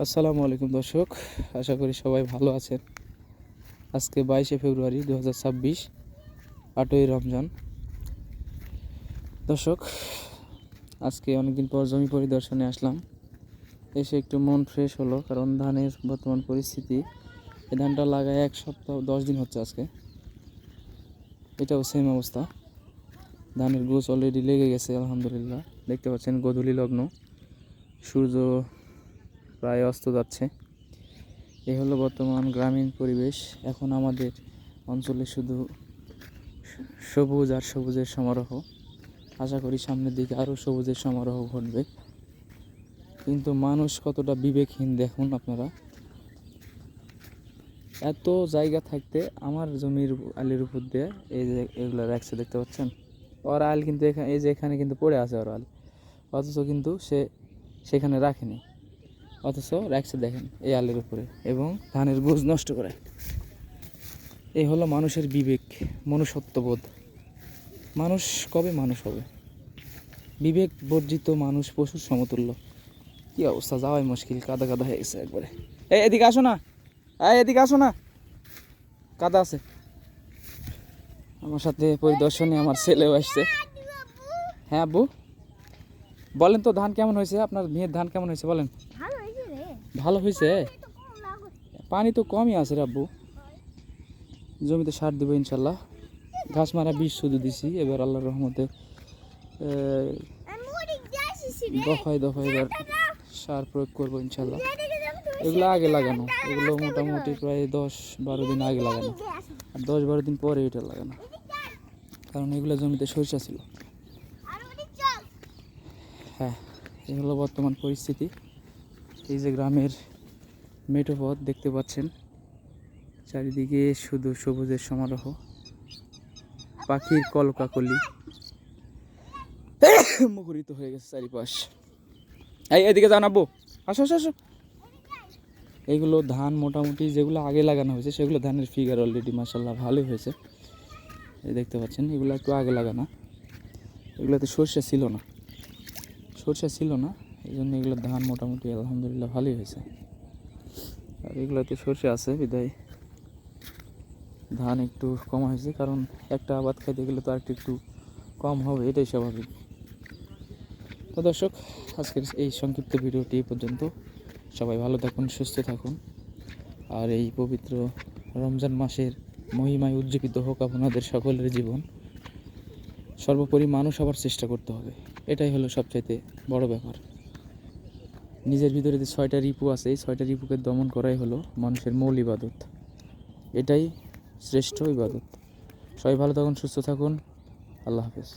আসসালামু আলাইকুম দর্শক, আশা করি সবাই ভালো আছেন। আজকে 22শে ফেব্রুয়ারি 2026, 8ই রমজান। দর্শক, আজকে অনেকদিন পর জমি পরিদর্শনে আসলাম। এসে একটু মন ফ্রেশ হলো, কারণ ধানের বর্তমান পরিস্থিতি, এই ধানটা লাগায় 1 সপ্তাহ 10 দিন হচ্ছে আজকে। এটাও সেম অবস্থা, ধানের গোছ অলরেডি লেগে গেছে আলহামদুলিল্লাহ। দেখতে পাচ্ছেন গোধূলি লগ্ন, সূর্য প্রায় অস্ত যাচ্ছে। এই হলো বর্তমান গ্রামীণ পরিবেশ। এখন আমাদের অঞ্চলে শুধু সবুজ আর সবুজের সমারোহ। আশা করি সামনের দিকে আরও সবুজের সমারোহ ঘটবে। কিন্তু মানুষ কতটা বিবেকহীন দেখুন আপনারা। এত জায়গা থাকতে আমার জমির আলের উপর দিয়ে এই যে এগুলো রাখছে, দেখতে পাচ্ছেন। ওর আল কিন্তু এখানে, এই যে এখানে কিন্তু পড়ে আছে ওর আল, অথচ কিন্তু সে সেখানে রাখেনি, অথচ রাখছে দেখেন এই আলের উপরে, এবং ধানের গোছ নষ্ট করে। এই হলো মানুষের বিবেক, মনুষ্যত্ববোধ। মানুষ কবে মানুষ হবে? বিবেক বর্জিত মানুষ পশুর সমতুল্য। কি অবস্থা, যাওয়াই মুশকিল, কাদা কাদা হয়ে গেছে একবারে। এদিকে আসো না, এদিকে আসো না, কাদা আছে। আমার সাথে পরিদর্শনে আমার ছেলেও আসছে। হ্যাঁ আব্বু, বলেন তো ধান কেমন হয়েছে? আপনার মেয়ের ধান কেমন হয়েছে বলেন। ভালো হয়েছে? পানি তো কমই আছে রে আব্বু। জমিতে সার দেবো ইনশাল্লাহ। ঘাস মারা বীজ শুধু দিছি, এবার আল্লাহর রহমতে দফায় দফায় এবার সার প্রয়োগ করবো ইনশাল্লাহ। এগুলো আগে লাগানো, এগুলো মোটামুটি প্রায় 10-12 দিন আগে লাগানো, আর 10-12 দিন পরে এটা লাগানো, কারণ এগুলো জমিতে সরিষা ছিল। হ্যাঁ, এই হলো বর্তমান পরিস্থিতি। এই যে গ্রামের মেঠো পথ দেখতে পাচ্ছেন, চারিদিকে শুধু সবুজের সমারোহ, পাখির কলকাকলি মুখরিত হয়ে গেছে চারিপাশ। এদিকে জানাবো, আসো আসো আসো। এইগুলো ধান মোটামুটি যেগুলো আগে লাগানো হয়েছে সেগুলো ধানের ফিগার অলরেডি মাশাআল্লাহ ভালোই হয়েছে। এই দেখতে পাচ্ছেন, এগুলো একটু আগে লাগানো। এগুলোতে সরষে ছিল না, এই জন্য এগুলো ধান মোটামুটি আলহামদুলিল্লাহ ভালোই হয়েছে। আর এগুলোতে সরষে আছে বিদায় ধান একটু কম হয়েছে, কারণ একটা আবাদ খাইতে গেলে তো আরেকটু একটু কম হবে, এটাই স্বাভাবিক। তো দর্শক, আজকের এই সংক্ষিপ্ত ভিডিওটি পর্যন্ত। সবাই ভালো থাকুন, সুস্থ থাকুন, আর এই পবিত্র রমজান মাসের মহিমায় উজ্জীবিত হোক আপনাদের সকলের জীবন। সর্বোপরি মানুষ হবার চেষ্টা করতে হবে, এটাই হলো সবচাইতে বড় ব্যাপার। নিজের ভিতরে যে 6টা রিপু আছে, এই 6টা রিপুকে দমন করাই হলো মানুষের মূল ইবাদত, এটাই শ্রেষ্ঠ ইবাদত। সবাই ভালো থাকুন, সুস্থ থাকুন, আল্লাহ হাফেজ।